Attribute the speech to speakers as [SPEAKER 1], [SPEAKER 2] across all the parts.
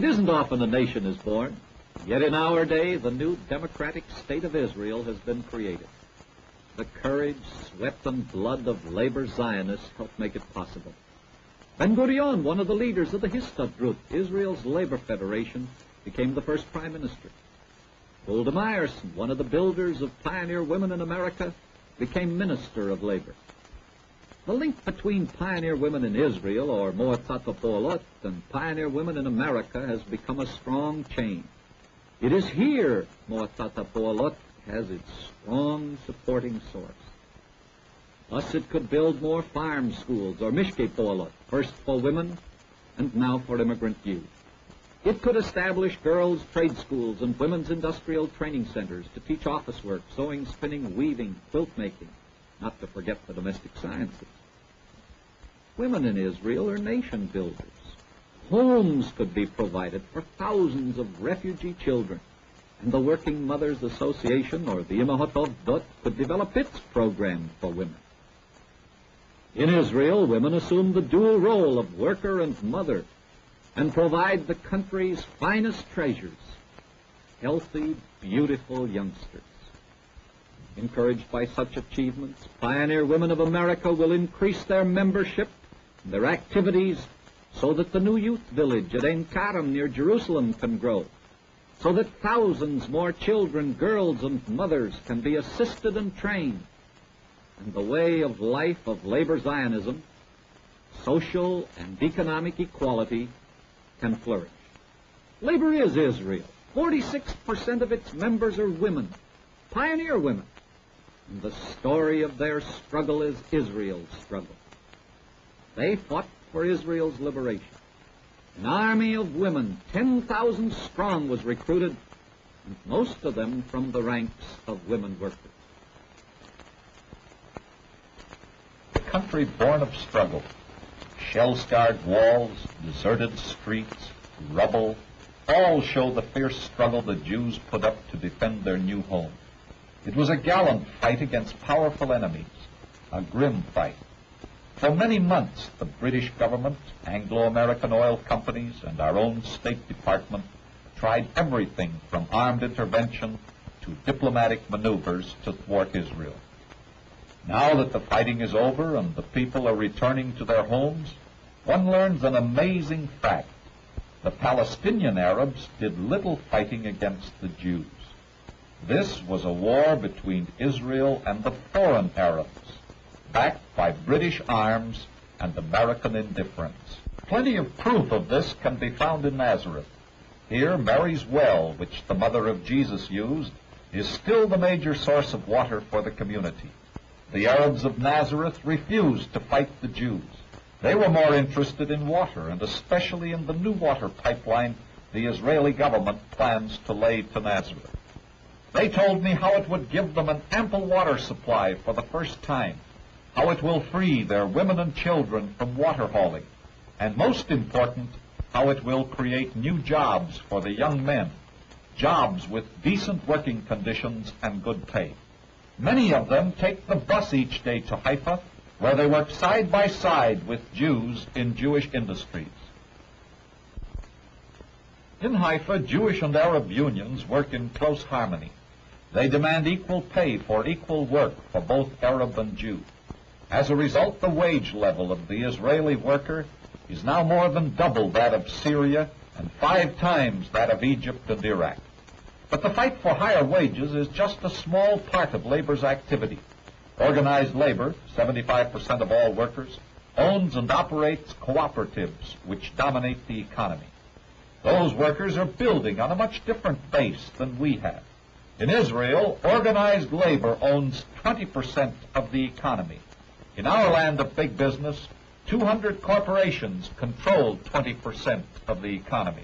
[SPEAKER 1] It isn't often a nation is born, yet in our day the new democratic state of Israel has been created. The courage, sweat, and blood of labor Zionists helped make it possible. Ben-Gurion, one of the leaders of the Histad group, Israel's labor federation, became the first prime minister. Golda Meirson, one of the builders of pioneer women in America, became minister of labor. The link between pioneer women in Israel, or Mouatzat Apolot, and pioneer women in America has become a strong chain. It is here Mouatzat Apolot has its strong supporting source. Thus it could build more farm schools, or mishkepim, first for women and now for immigrant youth. It could establish girls' trade schools and women's industrial training centers to teach office work, sewing, spinning, weaving, quilt making, not to forget the domestic sciences. Women in Israel are nation builders. Homes could be provided for thousands of refugee children, and the Working Mothers Association, or the Imahot Ovdot, could develop its program for women. In Israel, women assume the dual role of worker and mother and provide the country's finest treasures, healthy, beautiful youngsters. Encouraged by such achievements, pioneer women of America will increase their membership and their activities so that the new youth village at Ein Karam near Jerusalem can grow, so that thousands more children, girls, and mothers can be assisted and trained, and the way of life of labor Zionism, social and economic equality, can flourish. Labor is Israel. 46% of its members are women, pioneer women, and the story of their struggle is Israel's struggle. They fought for Israel's liberation. An army of women, 10,000 strong, was recruited, and most of them from the ranks of women workers.
[SPEAKER 2] A country born of struggle, shell-scarred walls, deserted streets, rubble, all show the fierce struggle the Jews put up to defend their new home. It was a gallant fight against powerful enemies, a grim fight. For many months, the British government, Anglo-American oil companies, and our own State Department tried everything from armed intervention to diplomatic maneuvers to thwart Israel. Now that the fighting is over and the people are returning to their homes, one learns an amazing fact. The Palestinian Arabs did little fighting against the Jews. This was a war between Israel and the foreign Arabs, backed by British arms and American indifference. Plenty of proof of this can be found in Nazareth. Here, Mary's well, which the mother of Jesus used, is still the major source of water for the community. The Arabs of Nazareth refused to fight the Jews. They were more interested in water, and especially in the new water pipeline the Israeli government plans to lay to Nazareth. They told me how it would give them an ample water supply for the first time, how it will free their women and children from water hauling, and most important, how it will create new jobs for the young men, jobs with decent working conditions and good pay. Many of them take the bus each day to Haifa, where they work side by side with Jews in Jewish industries. In Haifa, Jewish and Arab unions work in close harmony. They demand equal pay for equal work for both Arab and Jew. As a result, the wage level of the Israeli worker is now more than double that of Syria and 5 times that of Egypt and Iraq. But the fight for higher wages is just a small part of labor's activity. Organized labor, 75% of all workers, owns and operates cooperatives which dominate the economy. Those workers are building on a much different base than we have. In Israel, organized labor owns 20% of the economy. In our land of big business, 200 corporations control 20% of the economy.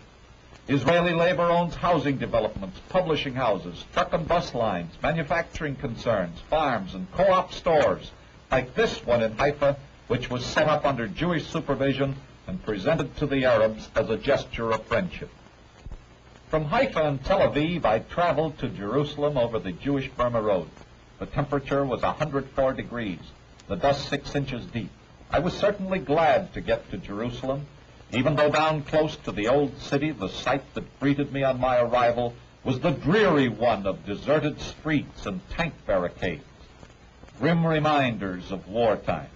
[SPEAKER 2] Israeli labor owns housing developments, publishing houses, truck and bus lines, manufacturing concerns, farms, and co-op stores, like this one in Haifa, which was set up under Jewish supervision and presented to the Arabs as a gesture of friendship. From Haifa and Tel Aviv, I traveled to Jerusalem over the Jewish-Burma Road. The temperature was 104 degrees, the dust 6 inches deep. I was certainly glad to get to Jerusalem, Even though down close to the old city, the sight that greeted me on my arrival was the dreary one of deserted streets and tank barricades, grim reminders of wartime.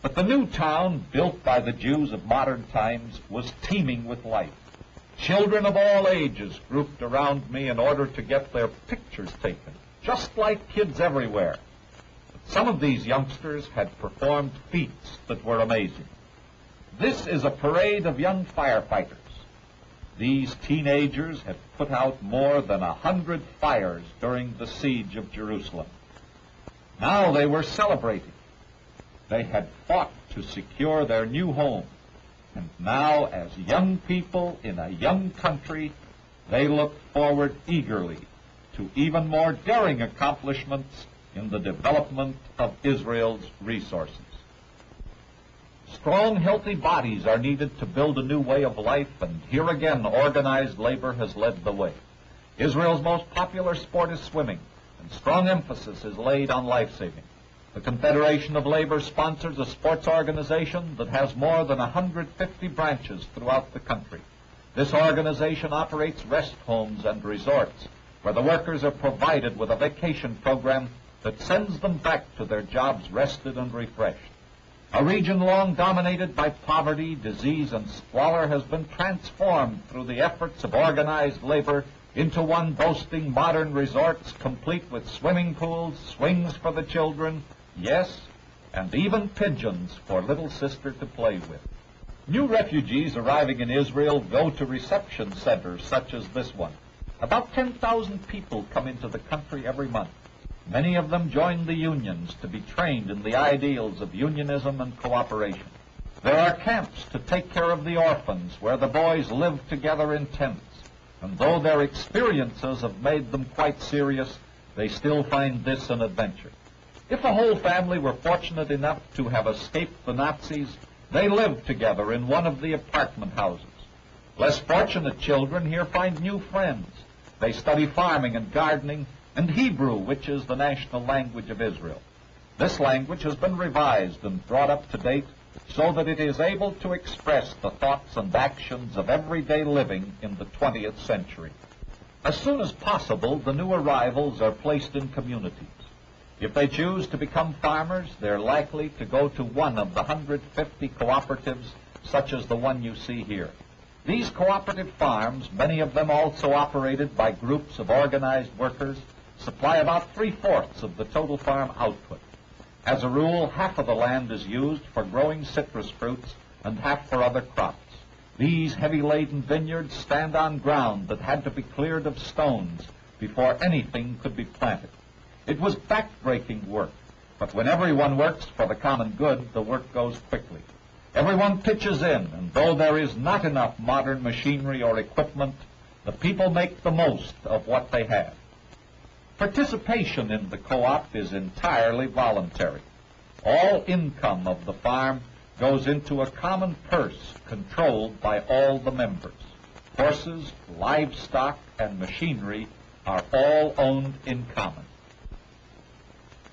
[SPEAKER 2] But the new town, built by the Jews of modern times, was teeming with life. Children of all ages grouped around me in order to get their pictures taken, just like kids everywhere. But some of these youngsters had performed feats that were amazing. This is a parade of young firefighters. These teenagers had put out more than 100 fires during the siege of Jerusalem. Now they were celebrating. They had fought to secure their new home. And now, as young people in a young country, they look forward eagerly to even more daring accomplishments in the development of Israel's resources. Strong, healthy bodies are needed to build a new way of life, and here again organized labor has led the way. Israel's most popular sport is swimming, and strong emphasis is laid on life-saving. The Confederation of Labor sponsors a sports organization that has more than 150 branches throughout the country. This organization operates rest homes and resorts, where the workers are provided with a vacation program that sends them back to their jobs rested and refreshed. A region long dominated by poverty, disease, and squalor has been transformed through the efforts of organized labor into one boasting modern resorts complete with swimming pools, swings for the children, yes, and even pigeons for little sister to play with. New refugees arriving in Israel go to reception centers such as this one. About 10,000 people come into the country every month. Many of them join the unions to be trained in the ideals of unionism and cooperation. There are camps to take care of the orphans where the boys live together in tents. And though their experiences have made them quite serious, they still find this an adventure. If a whole family were fortunate enough to have escaped the Nazis, they live together in one of the apartment houses. Less fortunate children here find new friends. They study farming and gardening and Hebrew, which is the national language of Israel. This language has been revised and brought up to date so that it is able to express the thoughts and actions of everyday living in the 20th century. As soon as possible, the new arrivals are placed in communities. If they choose to become farmers, they're likely to go to one of the 150 cooperatives, such as the one you see here. These cooperative farms, many of them also operated by groups of organized workers, supply about 3/4 of the total farm output. As a rule, half of the land is used for growing citrus fruits and half for other crops. These heavy-laden vineyards stand on ground that had to be cleared of stones before anything could be planted. It was back-breaking work, but when everyone works for the common good, the work goes quickly. Everyone pitches in, and though there is not enough modern machinery or equipment, the people make the most of what they have. Participation in the co-op is entirely voluntary. All income of the farm goes into a common purse controlled by all the members. Horses, livestock, and machinery are all owned in common.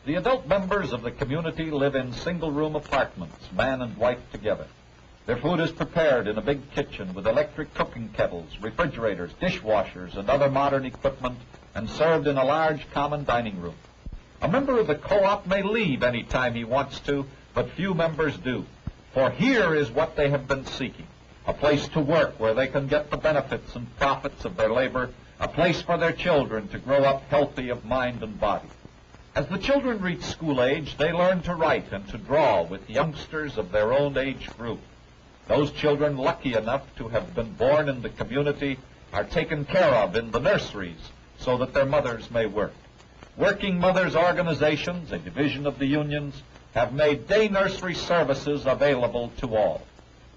[SPEAKER 2] The adult members of the community live in single-room apartments, man and wife together. Their food is prepared in a big kitchen with electric cooking kettles, refrigerators, dishwashers, and other modern equipment, and served in a large common dining room. A member of the co-op may leave any time he wants to, but few members do. For here is what they have been seeking: a place to work where they can get the benefits and profits of their labor, a place for their children to grow up healthy of mind and body. As the children reach school age, they learn to write and to draw with youngsters of their own age group. Those children lucky enough to have been born in the community are taken care of in the nurseries so that their mothers may work. Working mothers' organizations, a division of the unions, have made day nursery services available to all.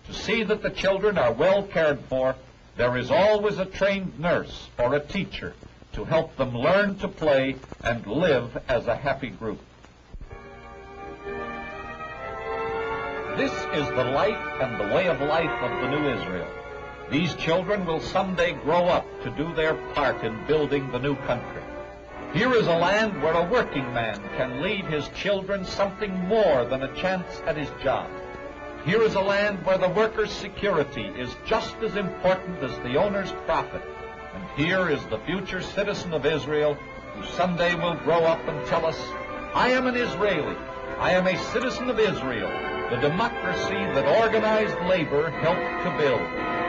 [SPEAKER 2] To see that the children are well cared for, there is always a trained nurse or a teacher to help them learn to play and live as a happy group. This is the life and the way of life of the new Israel. These children will someday grow up to do their part in building the new country. Here is a land where a working man can leave his children something more than a chance at his job. Here is a land where the worker's security is just as important as the owner's profit. And here is the future citizen of Israel who someday will grow up and tell us, I am an Israeli. I am a citizen of Israel, the democracy that organized labor helped to build.